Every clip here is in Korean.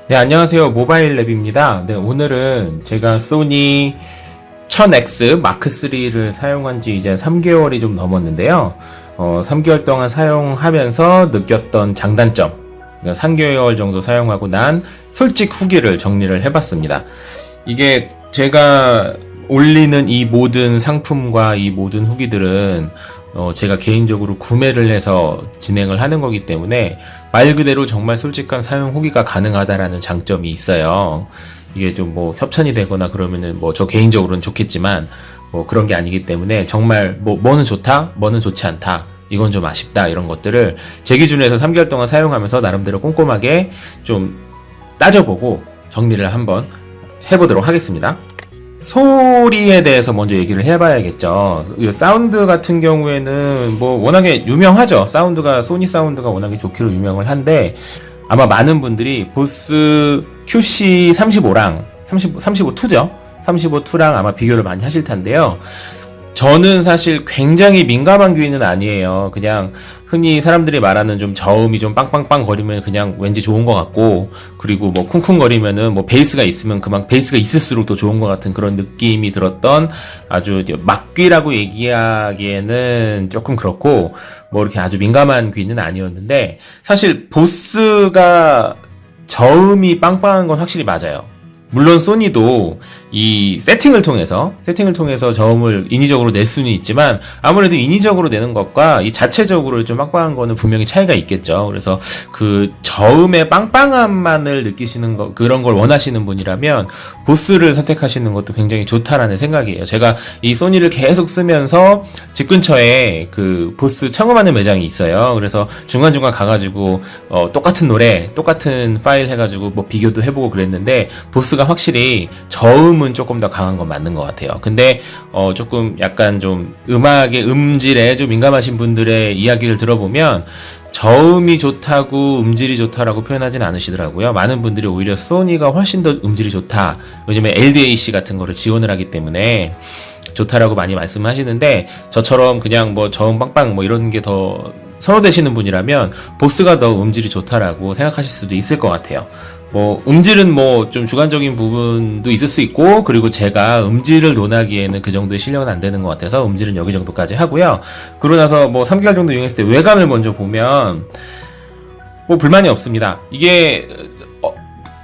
네, 안녕하세요. 모바일 랩입니다. 네, 오늘은 제가 소니 1000X 마크 3를 사용한 지 이제 3개월이 좀 넘었는데요. 3개월 동안 사용하면서 느꼈던 장단점, 3개월 정도 사용하고 난 솔직 후기를 정리를 해봤습니다. 이게 제가 올리는 이 모든 상품과 이 모든 후기들은 제가 개인적으로 구매를 해서 진행을 하는 거기 때문에 말 그대로 정말 솔직한 사용 후기가 가능하다라는 장점이 있어요. 이게 좀 뭐 협찬이 되거나 그러면은 뭐 저 개인적으로는 좋겠지만 뭐 그런 게 아니기 때문에 정말 뭐는 좋다, 뭐는 좋지 않다, 이건 좀 아쉽다, 이런 것들을 제 기준에서 3개월 동안 사용하면서 나름대로 꼼꼼하게 좀 따져보고 정리를 한번 해보도록 하겠습니다. 소리에 대해서 먼저 얘기를 해봐야겠죠. 사운드 같은 경우에는 뭐 워낙에 유명하죠. 소니 사운드가 워낙에 좋기로 유명을 한데, 아마 많은 분들이 보스 QC35랑 35-2죠. 35-2랑 아마 비교를 많이 하실 텐데요. 저는 사실 굉장히 민감한 귀는 아니에요. 그냥 흔히 사람들이 말하는 좀 저음이 좀 빵빵빵 거리면 그냥 왠지 좋은 것 같고, 그리고 뭐 쿵쿵거리면은 뭐 베이스가 있으면 그만 베이스가 있을수록 더 좋은 것 같은 그런 느낌이 들었던 아주 막귀라고 얘기하기에는 조금 그렇고, 뭐 이렇게 아주 민감한 귀는 아니었는데, 사실 보스가 저음이 빵빵한 건 확실히 맞아요. 물론 소니도 이 세팅을 통해서 저음을 인위적으로 낼 수는 있지만, 아무래도 인위적으로 내는 것과 이 자체적으로 좀 빵빵한 거는 분명히 차이가 있겠죠. 그래서 그 저음의 빵빵함만을 느끼시는 거, 그런 걸 원하시는 분이라면 보스를 선택하시는 것도 굉장히 좋다라는 생각이에요. 제가 이 소니를 계속 쓰면서 집 근처에 그 보스 청음하는 매장이 있어요. 그래서 중간중간 가가지고 똑같은 노래, 똑같은 파일 해가지고 뭐 비교도 해보고 그랬는데, 보스가 확실히 저음은 조금 더 강한 건 맞는 것 같아요. 근데 조금 약간 좀 음악의 음질에 좀 민감하신 분들의 이야기를 들어보면 저음이 좋다고 음질이 좋다라고 표현하진 않으시더라고요. 많은 분들이 오히려 소니가 훨씬 더 음질이 좋다, 왜냐면 LDAC 같은 거를 지원을 하기 때문에 좋다라고 많이 말씀하시는데, 저처럼 그냥 뭐 저음 빵빵 뭐 이런 게 더 선호되시는 분이라면 보스가 더 음질이 좋다라고 생각하실 수도 있을 것 같아요. 뭐 음질은 뭐 좀 주관적인 부분도 있을 수 있고, 그리고 제가 음질을 논하기에는 그 정도의 실력은 안 되는 것 같아서 음질은 여기 정도까지 하고요. 그러고 나서 뭐 3개월 정도 이용했을 때 외관을 먼저 보면 뭐 불만이 없습니다. 이게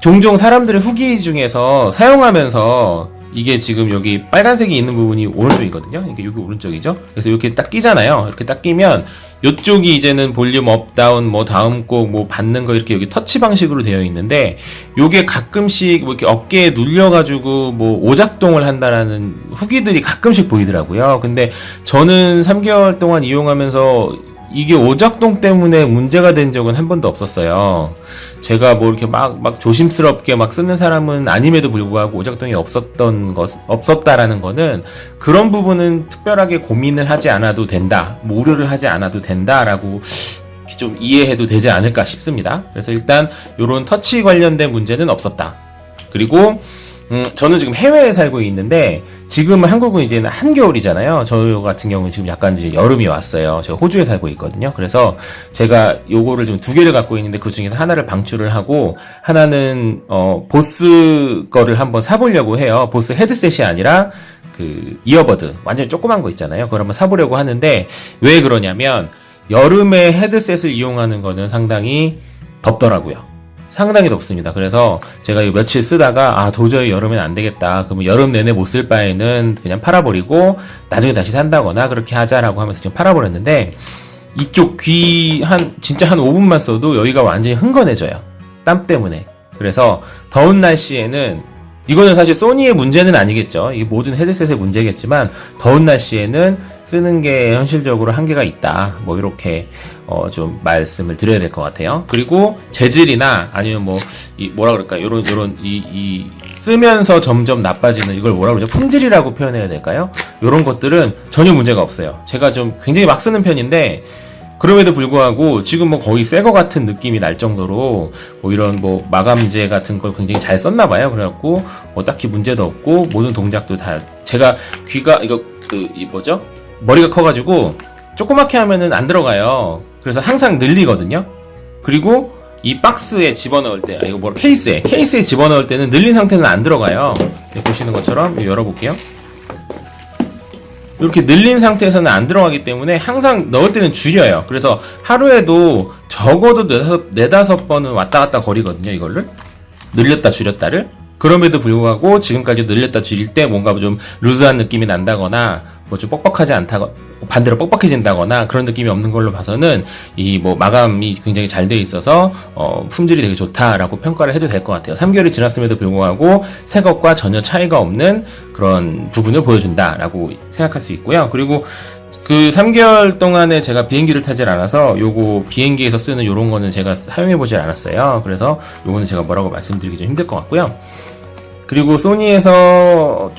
종종 사람들의 후기 중에서 사용하면서 이게 지금 여기 빨간색이 있는 부분이 오른쪽이거든요. 이게 여기 오른쪽이죠. 그래서 이렇게 딱 끼잖아요. 이렇게 딱 끼면 이쪽이 이제는 볼륨 업, 다운, 뭐 다음 곡, 뭐 받는 거 이렇게 여기 터치 방식으로 되어 있는데, 요게 가끔씩 뭐 이렇게 어깨에 눌려가지고 뭐 오작동을 한다라는 후기들이 가끔씩 보이더라고요. 근데 저는 3개월 동안 이용하면서 이게 오작동 때문에 문제가 된 적은 한 번도 없었어요. 제가 뭐 이렇게 막 조심스럽게 막 쓰는 사람은 아님에도 불구하고 오작동이 없었다라는 거는, 그런 부분은 특별하게 고민을 하지 않아도 된다, 뭐 우려를 하지 않아도 된다라고 좀 이해해도 되지 않을까 싶습니다. 그래서 일단 요런 터치 관련된 문제는 없었다. 그리고 저는 지금 해외에 살고 있는데, 지금 한국은 이제는 한겨울이잖아요. 저 같은 경우는 지금 약간 이제 여름이 왔어요. 제가 호주에 살고 있거든요. 그래서 제가 요거를 지금 2개를 갖고 있는데, 그 중에서 하나를 방출을 하고, 하나는 보스 거를 한번 사보려고 해요. 보스 헤드셋이 아니라 그 이어버드 완전 조그만 거 있잖아요. 그걸 한번 사보려고 하는데, 왜 그러냐면 여름에 헤드셋을 이용하는 거는 상당히 덥더라고요. 상당히 덥습니다. 그래서 제가 이거 며칠 쓰다가 도저히 여름엔 안 되겠다, 그러면 여름 내내 못 쓸 바에는 그냥 팔아버리고 나중에 다시 산다거나 그렇게 하자라고 하면서 지금 팔아버렸는데, 이쪽 귀 진짜 한 5분만 써도 여기가 완전히 흥건해져요, 땀 때문에. 그래서 더운 날씨에는, 이거는 사실 소니의 문제는 아니겠죠. 이 모든 헤드셋의 문제겠지만, 더운 날씨에는 쓰는 게 현실적으로 한계가 있다, 뭐 이렇게 좀 말씀을 드려야 될 것 같아요. 그리고 재질이나 아니면 뭐라 그럴까요? 요런 이 쓰면서 점점 나빠지는, 이걸 뭐라 그러죠? 품질이라고 표현해야 될까요? 요런 것들은 전혀 문제가 없어요. 제가 좀 굉장히 막 쓰는 편인데, 그럼에도 불구하고 지금 뭐 거의 새 거 같은 느낌이 날 정도로 뭐 이런 뭐 마감재 같은 걸 굉장히 잘 썼나 봐요. 그래갖고 뭐 딱히 문제도 없고, 모든 동작도 다, 제가 귀가 머리가 커가지고 조그맣게 하면은 안 들어가요. 그래서 항상 늘리거든요. 그리고 이 박스에 집어넣을 때, 이거 뭐라, 케이스에 집어넣을 때는 늘린 상태는 안 들어가요. 네, 보시는 것처럼 열어볼게요. 이렇게 늘린 상태에서는 안 들어가기 때문에 항상 넣을 때는 줄여요. 그래서 하루에도 적어도 네다섯 번은 왔다 갔다 거리거든요, 이거를. 늘렸다 줄였다를. 그럼에도 불구하고 지금까지 늘렸다 줄일 때 뭔가 좀 루즈한 느낌이 난다거나 뭐 좀 뻑뻑하지 않다거나 반대로 뻑뻑해진다거나 그런 느낌이 없는 걸로 봐서는 이 뭐 마감이 굉장히 잘 돼 있어서 품질이 되게 좋다라고 평가를 해도 될 것 같아요. 3개월이 지났음에도 불구하고 새 것과 전혀 차이가 없는 그런 부분을 보여준다라고 생각할 수 있고요. 그리고 그 3개월 동안에 제가 비행기를 타질 않아서 요거 비행기에서 쓰는 요런 거는 제가 사용해 보질 않았어요. 그래서 요거는 제가 뭐라고 말씀드리기 좀 힘들 것 같고요. 그리고 소니에서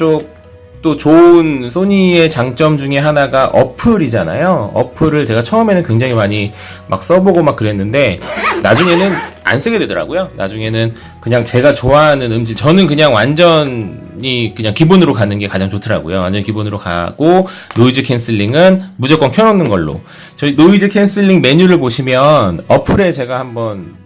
또 좋은 소니의 장점 중에 하나가 어플이잖아요. 어플을 제가 처음에는 굉장히 많이 막 써보고 막 그랬는데 나중에는 안 쓰게 되더라고요. 나중에는 그냥 제가 좋아하는 음질, 저는 그냥 완전히 그냥 기본으로 가는 게 가장 좋더라고요. 완전히 기본으로 가고 노이즈 캔슬링은 무조건 켜놓는 걸로. 저희 노이즈 캔슬링 메뉴를 보시면 어플에 제가 한번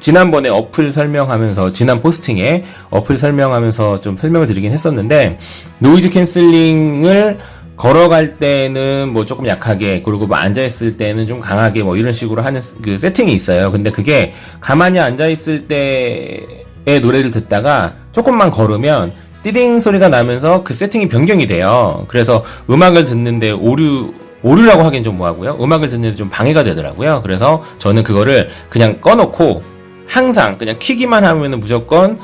지난번에 어플 설명하면서 지난 포스팅에 어플 설명하면서 좀 설명을 드리긴 했었는데 노이즈 캔슬링을 걸어갈 때는 뭐 조금 약하게 그리고 뭐 앉아있을 때는 좀 강하게 뭐 이런 식으로 하는 그 세팅이 있어요. 근데 그게 가만히 앉아있을 때의 노래를 듣다가 조금만 걸으면 띠딩 소리가 나면서 그 세팅이 변경이 돼요. 그래서 음악을 듣는데 오류라고 하긴 좀 뭐하고요. 음악을 듣는데 좀 방해가 되더라고요. 그래서 저는 그거를 그냥 꺼놓고 항상 그냥 키기만 하면은 무조건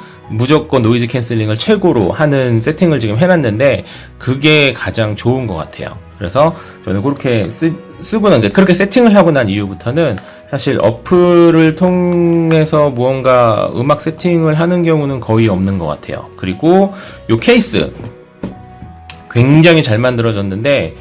노이즈 캔슬링을 최고로 하는 세팅을 지금 해놨는데 그게 가장 좋은 것 같아요. 그래서 저는 그렇게 쓰고 난 게 그렇게 세팅을 하고 난 이후부터는 사실 어플을 통해서 무언가 음악 세팅을 하는 경우는 거의 없는 것 같아요. 그리고 요 케이스 굉장히 잘 만들어졌는데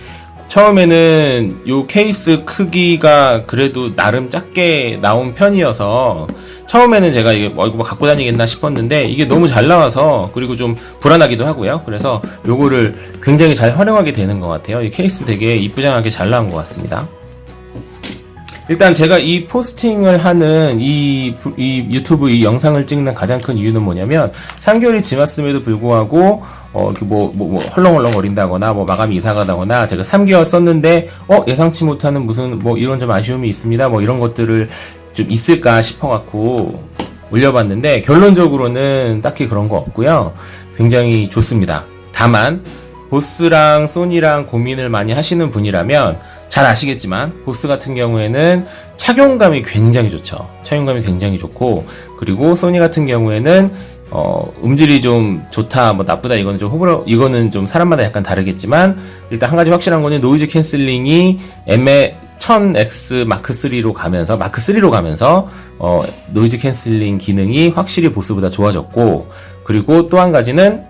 처음에는 요 케이스 크기가 그래도 나름 작게 나온 편이어서 처음에는 제가 이게 뭐 갖고 다니겠나 싶었는데 이게 너무 잘 나와서 그리고 좀 불안하기도 하고요. 그래서 요거를 굉장히 잘 활용하게 되는 것 같아요. 이 케이스 되게 이쁘장하게 잘 나온 것 같습니다. 일단 제가 이 포스팅을 하는 이 유튜브 이 영상을 찍는 가장 큰 이유는 뭐냐면 3개월이 지났음에도 불구하고 이렇게 뭐 헐렁헐렁 거린다거나 뭐 마감이 이상하다거나 제가 3개월 썼는데 예상치 못하는 무슨 뭐 이런 좀 아쉬움이 있습니다. 뭐 이런 것들을 좀 있을까 싶어갖고 올려봤는데 결론적으로는 딱히 그런 거 없고요. 굉장히 좋습니다. 다만 보스랑 소니랑 고민을 많이 하시는 분이라면 잘 아시겠지만 보스 같은 경우에는 착용감이 굉장히 좋죠. 착용감이 굉장히 좋고 그리고 소니 같은 경우에는 음질이 좀 좋다 뭐 나쁘다 이거는 좀 사람마다 약간 다르겠지만 일단 한 가지 확실한 거는 노이즈 캔슬링이 M1000X 마크3로 가면서 노이즈 캔슬링 기능이 확실히 보스보다 좋아졌고 그리고 또 한 가지는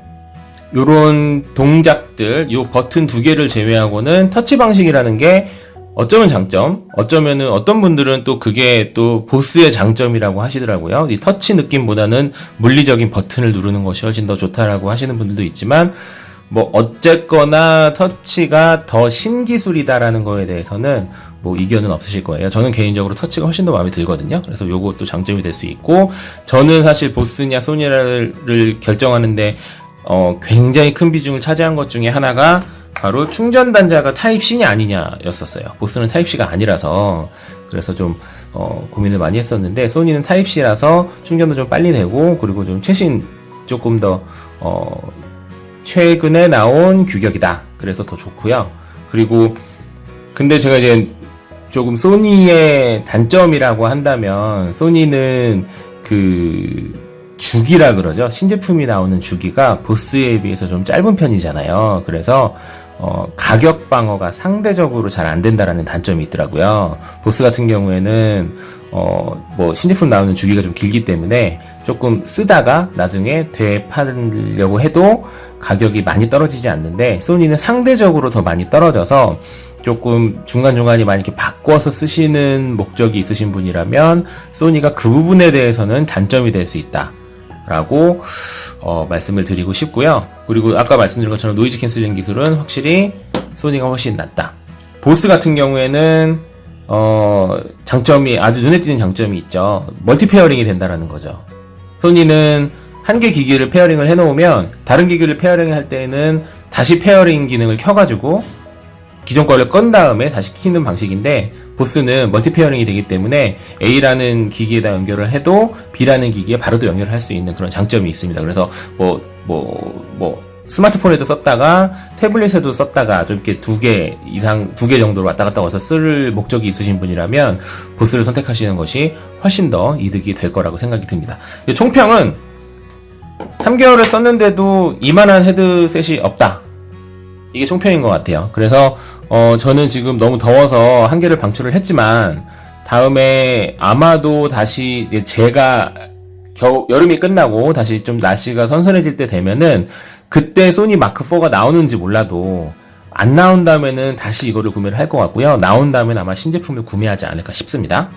요런 동작들, 요 버튼 두 개를 제외하고는 터치 방식이라는 게 어쩌면 장점, 어쩌면은 어떤 분들은 또 그게 또 보스의 장점이라고 하시더라고요. 이 터치 느낌보다는 물리적인 버튼을 누르는 것이 훨씬 더 좋다라고 하시는 분들도 있지만 뭐 어쨌거나 터치가 더 신기술이다라는 거에 대해서는 뭐 이견은 없으실 거예요. 저는 개인적으로 터치가 훨씬 더 마음에 들거든요. 그래서 요것도 장점이 될 수 있고 저는 사실 보스냐 소니를 결정하는데 굉장히 큰 비중을 차지한 것 중에 하나가 바로 충전 단자가 타입C냐 아니냐였었어요. 보스는 타입C가 아니라서 그래서 좀 고민을 많이 했었는데 소니는 타입C라서 충전도 좀 빨리 되고 그리고 좀 최신 조금 더 최근에 나온 규격이다. 그래서 더 좋고요. 그리고 근데 제가 이제 조금 소니의 단점이라고 한다면 소니는 그 주기라 그러죠. 신제품이 나오는 주기가 보스에 비해서 좀 짧은 편이잖아요. 그래서 가격 방어가 상대적으로 잘 안 된다라는 단점이 있더라고요. 보스 같은 경우에는 뭐 신제품 나오는 주기가 좀 길기 때문에 조금 쓰다가 나중에 되팔려고 해도 가격이 많이 떨어지지 않는데 소니는 상대적으로 더 많이 떨어져서 조금 중간중간에 많이 이렇게 바꿔서 쓰시는 목적이 있으신 분이라면 소니가 그 부분에 대해서는 단점이 될 수 있다 라고 말씀을 드리고 싶고요. 그리고 아까 말씀드린 것처럼 노이즈 캔슬링 기술은 확실히 소니가 훨씬 낫다. 보스 같은 경우에는 장점이 아주 눈에 띄는 장점이 있죠. 멀티 페어링이 된다라는 거죠. 소니는 한 개 기기를 페어링을 해놓으면 다른 기기를 페어링 할 때는 다시 페어링 기능을 켜가지고 기존 거를 건 다음에 다시 키는 방식인데, 보스는 멀티 페어링이 되기 때문에 A라는 기기에다 연결을 해도 B라는 기기에 바로도 연결을 할 수 있는 그런 장점이 있습니다. 그래서 스마트폰에도 썼다가 태블릿에도 썼다가 좀 이렇게 두 개 정도로 왔다 갔다 와서 쓸 목적이 있으신 분이라면 보스를 선택하시는 것이 훨씬 더 이득이 될 거라고 생각이 듭니다. 총평은 3개월을 썼는데도 이만한 헤드셋이 없다. 이게 총평인 것 같아요. 그래서 저는 지금 너무 더워서 한 개를 방출을 했지만, 다음에 아마도 다시 제가 여름이 끝나고 다시 좀 날씨가 선선해질 때 되면은, 그때 소니 마크4가 나오는지 몰라도 안 나온다면은 다시 이거를 구매를 할 것 같고요. 나온다면 아마 신제품을 구매하지 않을까 싶습니다.